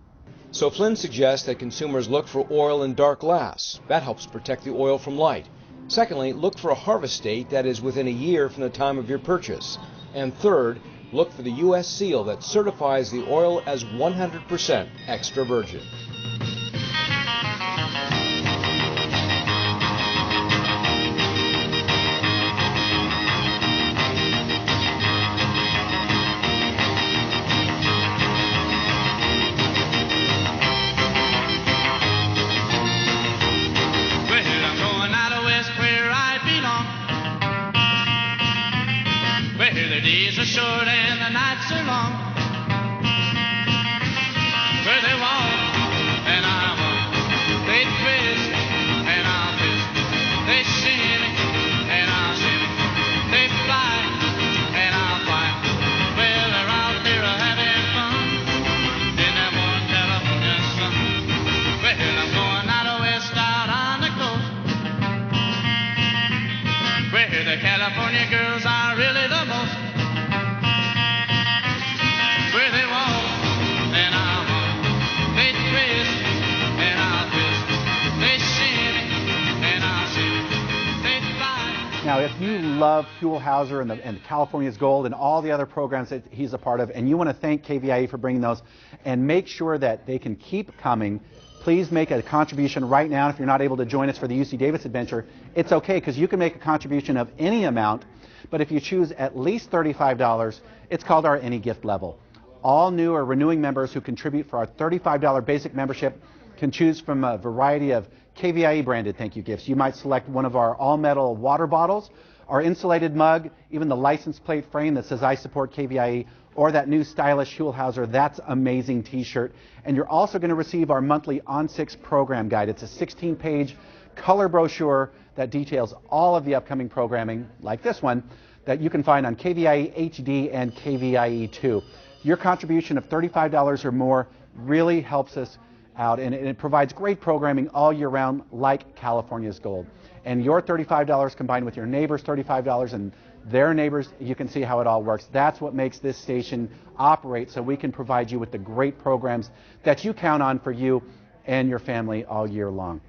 So Flynn suggests that consumers look for oil in dark glass. That helps protect the oil from light. Secondly, look for a harvest date that is within a year from the time of your purchase. And third, look for the U.S. seal that certifies the oil as 100% extra virgin. Where the days are short and the nights are long, where they walk Now, if you love Huell Howser and California's Gold and all the other programs that he's a part of, and you want to thank KVIE for bringing those, and make sure that they can keep coming, please make a contribution right now. If you're not able to join us for the UC Davis adventure, it's okay, because you can make a contribution of any amount, but if you choose at least $35, it's called our Any Gift level. All new or renewing members who contribute for our $35 basic membership can choose from a variety of KVIE branded thank you gifts. You might select one of our all-metal water bottles, our insulated mug, even the license plate frame that says I support KVIE, or that new stylish Huell Howser That's Amazing t-shirt. And you're also going to receive our monthly On 6 program guide. It's a 16-page color brochure that details all of the upcoming programming, like this one, that you can find on KVIE HD and KVIE2. Your contribution of $35 or more really helps us out, and it provides great programming all year round, like California's Gold. And your $35 combined with your neighbor's $35 and their neighbors, you can see how it all works. That's what makes this station operate, so we can provide you with the great programs that you count on for you and your family all year long.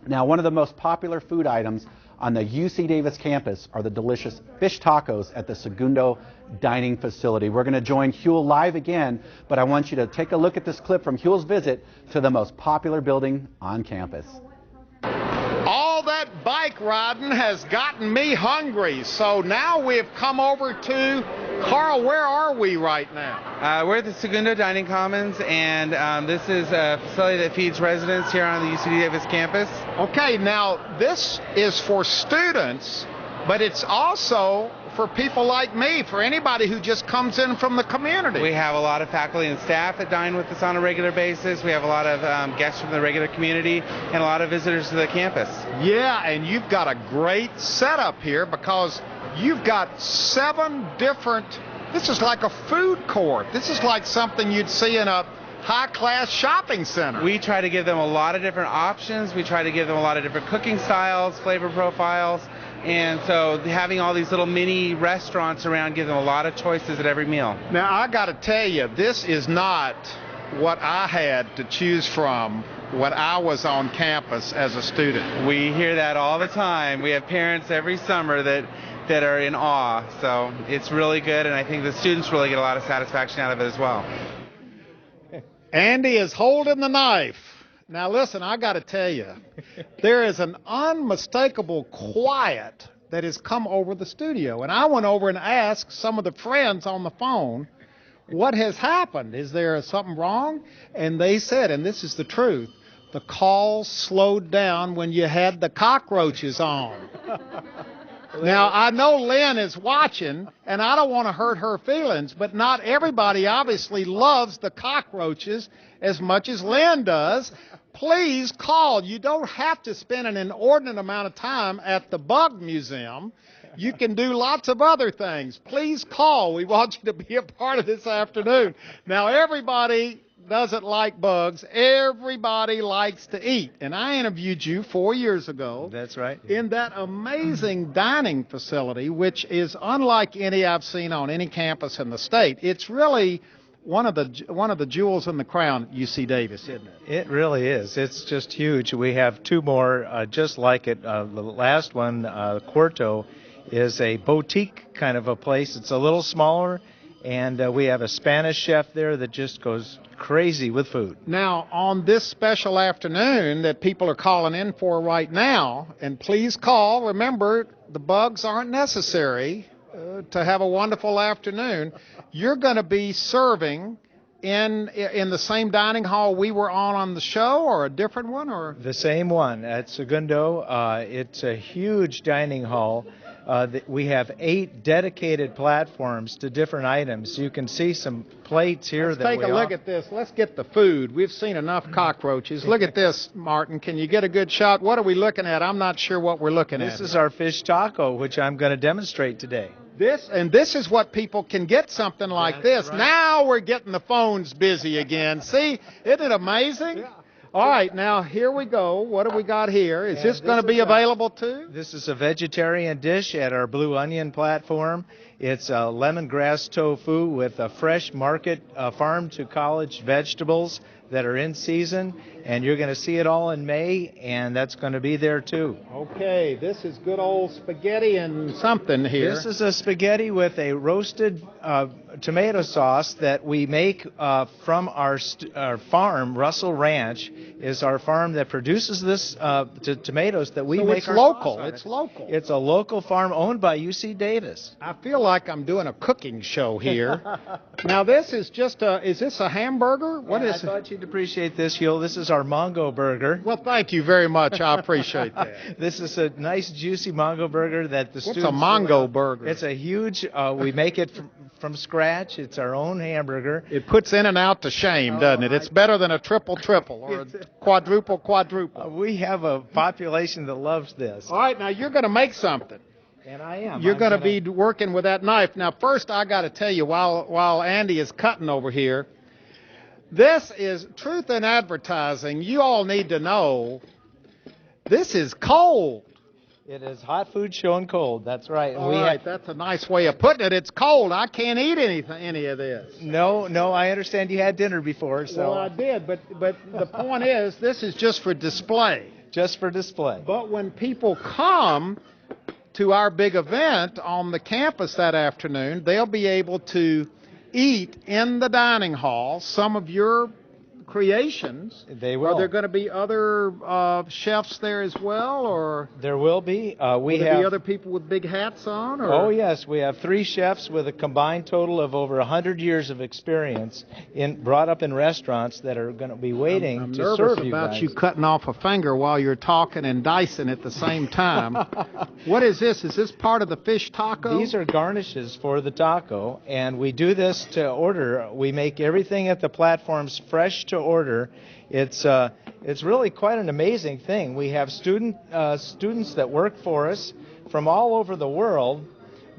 Now, one of the most popular food items on the UC Davis campus are the delicious fish tacos at the Segundo Dining Facility. We're going to join Huell live again, but I want you to take a look at this clip from Huell's visit to the most popular building on campus. All that bike riding has gotten me hungry, so now we've come over to Carl. Where are we right now? We're at the Segundo Dining Commons, and this is a facility that feeds residents here on the UC Davis campus. Okay, now this is for students, but it's also for people like me, for anybody who just comes in from the community. We have a lot of faculty and staff that dine with us on a regular basis. We have a lot of guests from the regular community and a lot of visitors to the campus. Yeah, and you've got a great setup here, because you've got 7 different, this is like a food court. This is like something you'd see in a high-class shopping center. We try to give them a lot of different options. We try to give them a lot of different cooking styles, flavor profiles. And so having all these little mini restaurants around gives them a lot of choices at every meal. Now, I got to tell you, this is not what I had to choose from when I was on campus as a student. We hear that all the time. We have parents every summer that are in awe. So it's really good, and I think the students really get a lot of satisfaction out of it as well. Andy is holding the knife. Now listen, I got to tell you, there is an unmistakable quiet that has come over the studio. And I went over and asked some of the friends on the phone, what has happened? Is there something wrong? And they said, and this is the truth, the calls slowed down when you had the cockroaches on. Now, I know Lynn is watching, and I don't want to hurt her feelings, but not everybody obviously loves the cockroaches as much as Lynn does. Please call. You don't have to spend an inordinate amount of time at the Bug Museum. You can do lots of other things. Please call. We want you to be a part of this afternoon. Now, everybody doesn't like bugs. Everybody likes to eat. And I interviewed you 4 years ago. That's right. In that amazing dining facility, which is unlike any I've seen on any campus in the state. It's really one of the jewels in the crown at UC Davis, isn't it? It really is. It's just huge. We have 2 more just like it. The last one, Quarto, is a boutique kind of a place. It's a little smaller, and we have a Spanish chef there that just goes crazy with food. Now, on this special afternoon that people are calling in for right now, and please call, remember, the bugs aren't necessary to have a wonderful afternoon. You're going to be serving in the same dining hall we were on the show, or a different one? Or the same one at Segundo. It's a huge dining hall. We have 8 dedicated platforms to different items. You can see some plates here. Let's take a look at this. Let's get the food. We've seen enough cockroaches. Look at this, Martin. Can you get a good shot? What are we looking at? I'm not sure what we're looking at. This is our fish taco, which I'm going to demonstrate today. This is what people can get, something like this. Right. Now we're getting the phones busy again. See, isn't it amazing? Yeah. All right, now here we go. What do we got here? Is this going to be available too? This is a vegetarian dish at our Blue Onion platform. It's lemongrass tofu with a fresh market farm-to-college vegetables, that are in season, and you're going to see it all in May, and that's going to be there too. Okay, this is good old spaghetti and something here. This is a spaghetti with a roasted tomato sauce that we make from our farm. Russell Ranch is our farm that produces this tomatoes that we so make. It's our local. sauce on. It's local. It's a local farm owned by UC Davis. I feel like I'm doing a cooking show here. Now this is just is this a hamburger? What is I thought you'd appreciate this, Huell. This is our Mongo burger. Well, thank you very much. I appreciate that. This is a nice, juicy Mongo burger that the students... What's a Mongo burger? It's a huge... we make it from scratch. It's our own hamburger. It puts In and Out to shame, doesn't it? It's better than a triple or a quadruple. We have a population that loves this. All right, now you're going to make something. And I am. You're going to be working with that knife. Now, first, I got to tell you, while Andy is cutting over here, this is truth in advertising. You all need to know this is cold. It is hot food shown cold. That's right. All right, that's a nice way of putting it. It's cold. I can't eat any of this. No, I understand you had dinner before. So. Well, I did, but the point is, this is just for display. Just for display. But when people come to our big event on the campus that afternoon, they'll be able to eat in the dining hall some of your creations. They will. Are there going to be other chefs there as well, or there will be? Will there be other people with big hats on? Or? Oh yes, we have 3 chefs with a combined total of over 100 years of experience brought up in restaurants that are going to be waiting I'm to nervous serve you about guys. you cutting off a finger while you're talking and dicing at the same time. What is this? Is this part of the fish taco? These are garnishes for the taco, and we do this to order. We make everything at the platforms fresh to order. It's really quite an amazing thing. We have students that work for us from all over the world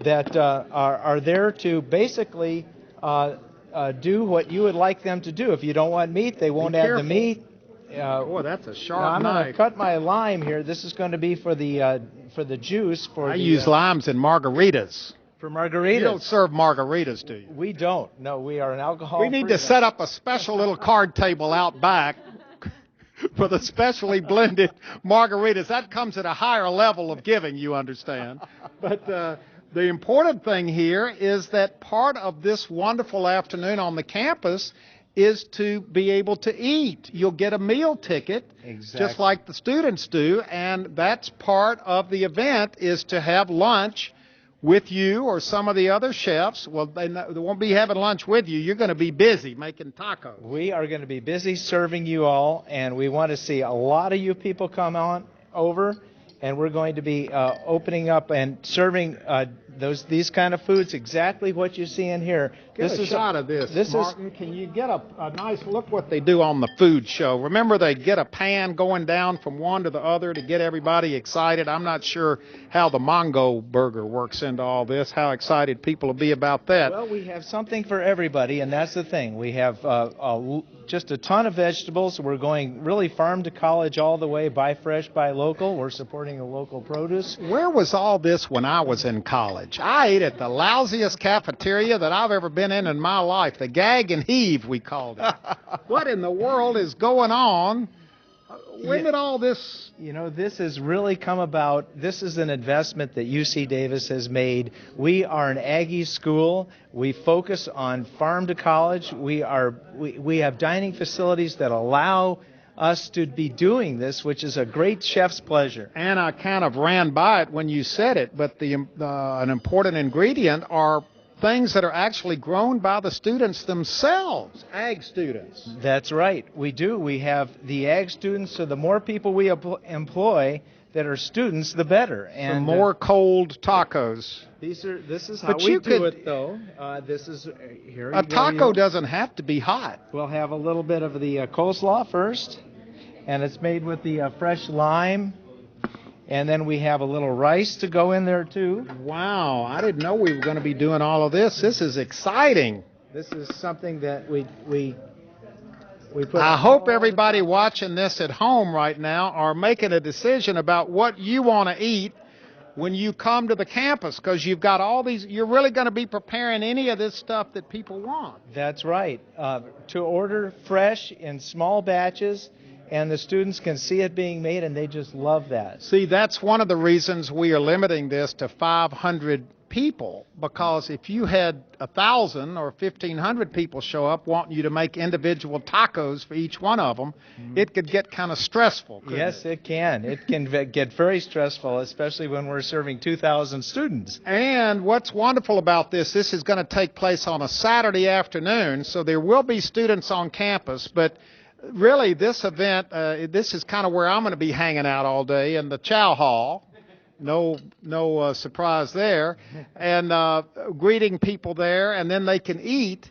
that are there to basically do what you would like them to do. If you don't want meat, they won't have the meat. Boy, that's a sharp I'm knife. going to cut my lime here. This is going to be for the juice. I use limes in margaritas. For margaritas. You don't serve margaritas, do you? We don't. No, we are an alcohol-free. We need to set up a special little card table out back for the specially blended margaritas. That comes at a higher level of giving, you understand. But the important thing here is that part of this wonderful afternoon on the campus is to be able to eat. You'll get a meal ticket, just like the students do, and that's part of the event, is to have lunch with you or some of the other chefs. Well, they won't be having lunch with you. You're going to be busy making tacos. We are going to be busy serving you all, and we want to see a lot of you people come on over, and we're going to be opening up and serving these kind of foods, exactly what you see in here. Get a shot of this, Martin. Can you get a nice look what they do on the food show? Remember, they get a pan going down from one to the other to get everybody excited. I'm not sure how the Mongo burger works into all this, how excited people will be about that. Well, we have something for everybody, and that's the thing. We have just a ton of vegetables. We're going really farm to college all the way, buy fresh, buy local. We're supporting the local produce. Where was all this when I was in college? I ate at the lousiest cafeteria that I've ever been in my life. The Gag and Heave, we called it. What in the world is going on? When did all this... You know, this has really come about. This is an investment that UC Davis has made. We are an Aggie school. We focus on farm to college. We have dining facilities that allow us to be doing this, which is a great chef's pleasure. And I kind of ran by it when you said it, but an important ingredient are things that are actually grown by the students themselves, ag students. That's right. We do. We have the ag students, so the more people we employ that are students, the better. And more cold tacos. This is how we do it, though. This is here. A taco doesn't have to be hot. We'll have a little bit of the coleslaw first, and it's made with the fresh lime. And then we have a little rice to go in there, too. Wow, I didn't know we were going to be doing all of this. This is exciting. This is something that we put... I hope everybody watching this at home right now are making a decision about what you want to eat when you come to the campus, because you've got all these, you're really going to be preparing any of this stuff that people want. That's right. To order fresh in small batches, and the students can see it being made, and they just love that. See, that's one of the reasons we are limiting this to 500 people, because if you had 1,000 or 1,500 people show up wanting you to make individual tacos for each one of them, it could get kind of stressful. Yes, it can. It can get very stressful, especially when we're serving 2,000 students. And what's wonderful about this is going to take place on a Saturday afternoon, so there will be students on campus, but really this event, this is kind of where I'm going to be hanging out all day in the chow hall. No surprise there, and greeting people there, and then they can eat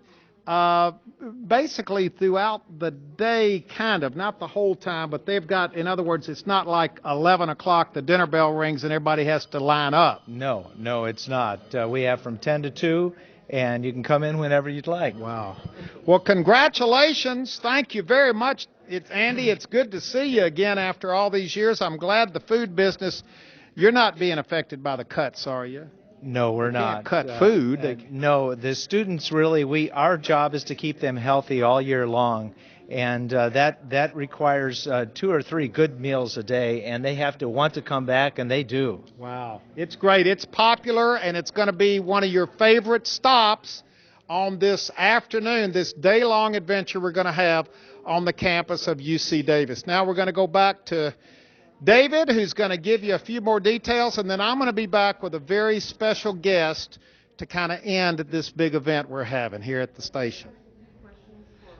basically throughout the day, kind of, not the whole time, but they've got, in other words, it's not like 11 o'clock, the dinner bell rings and everybody has to line up. No, it's not. We have from 10 to 2, and you can come in whenever you'd like. Wow. Well, congratulations. Thank you very much. Andy, it's good to see you again after all these years. I'm glad the food business, you're not being affected by the cuts, are you? No, we're not. Can't cut food. No, the students really, our job is to keep them healthy all year long, and that requires 2 or 3 good meals a day, and they have to want to come back, and they do. Wow. It's great. It's popular, and it's going to be one of your favorite stops on this afternoon, this day-long adventure we're going to have on the campus of UC Davis. Now we're going to go back to David, who's going to give you a few more details, and then I'm going to be back with a very special guest to kind of end this big event we're having here at the station.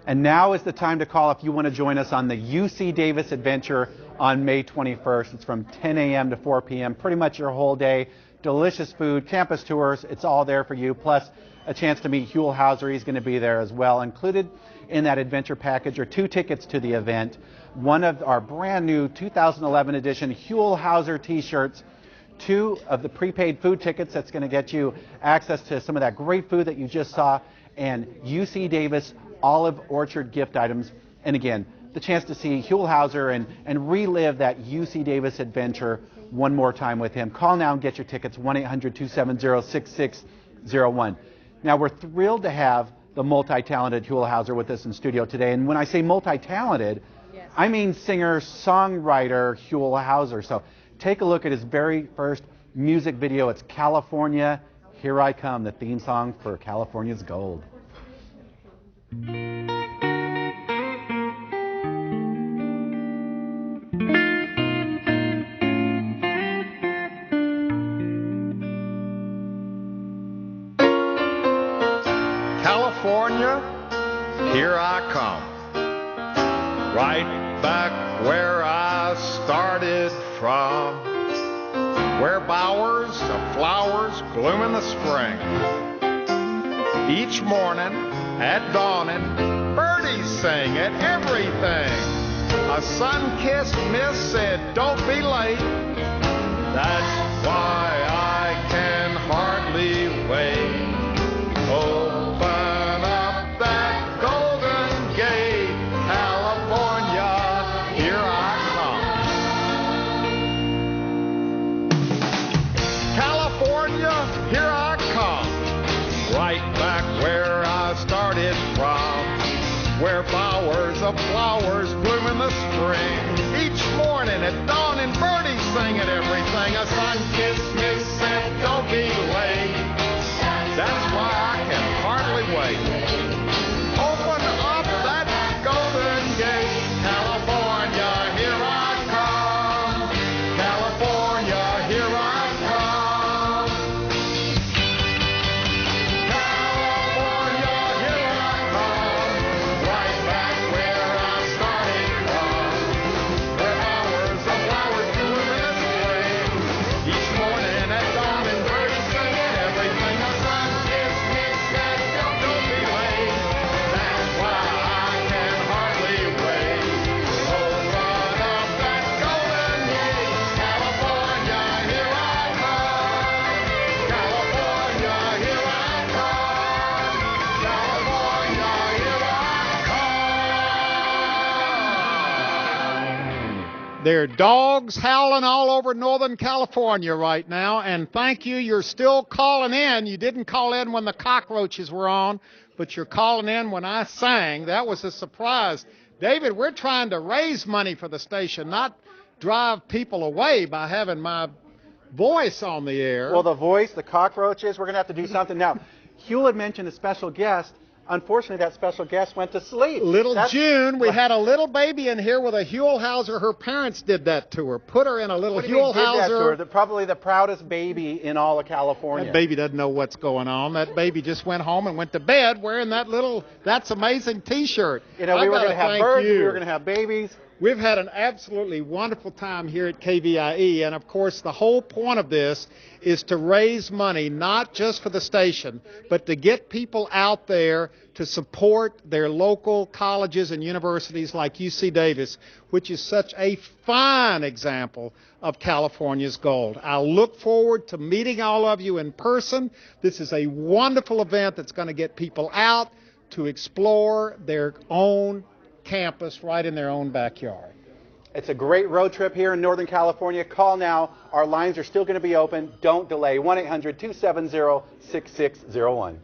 And now is the time to call if you want to join us on the UC Davis adventure on May 21st. It's from 10 a.m. to 4 p.m., pretty much your whole day. Delicious food, campus tours, it's all there for you, plus a chance to meet Huell Howser. He's going to be there as well. Included in that adventure package are 2 tickets to the event, one of our brand new 2011 edition Huell Howser t-shirts, 2 of the prepaid food tickets that's going to get you access to some of that great food that you just saw, and UC Davis Olive Orchard gift items. And again, the chance to see Huell Howser and relive that UC Davis adventure one more time with him. Call now and get your tickets, 1-800-270-6601. Now, we're thrilled to have the multi-talented Huell Howser with us in studio today. And when I say multi-talented, yes, I mean singer-songwriter Huell Howser. So take a look at his very first music video. It's California, Here I Come, the theme song for California's Gold. California, here I come, right back where I started from, where bowers of flowers bloom in the spring. Each morning at dawning, birdies sing at everything. A sun-kissed miss said, "Don't be late." That's why I can hardly wait. Open up that golden gate, California, here I come. California, here I come, right back where I started from, where flowers of flowers bloom in the spring. Each morning at dawn and birdies sing at everything. A sun-kissed miss said, "Don't be late." That's why I can hardly wait. Open up that golden gate, California, here I come. California, here I come. California, here I come, right back where I started from, where flowers of flowers bloom in the spring. There are dogs howling all over Northern California right now, and thank you. You're still calling in. You didn't call in when the cockroaches were on, but you're calling in when I sang. That was a surprise. David, we're trying to raise money for the station, not drive people away by having my voice on the air. Well, the voice, the cockroaches, we're going to have to do something. Now, Huell had mentioned a special guest. Unfortunately, that special guest went to sleep. June, we had a little baby in here with a Huell Howser. Her parents did that to her. Put her in a little Huell Howser. Probably the proudest baby in all of California. That baby doesn't know what's going on. That baby just went home and went to bed wearing that little That's Amazing t-shirt. You know, we were going to have birds, we were going to have babies. We've had an absolutely wonderful time here at KVIE, and of course the whole point of this is to raise money not just for the station, but to get people out there to support their local colleges and universities like UC Davis, which is such a fine example of California's gold. I look forward to meeting all of you in person. This is a wonderful event that's going to get people out to explore their own campus right in their own backyard. It's a great road trip here in Northern California. Call now. Our lines are still going to be open. Don't delay. 1-800-270-6601.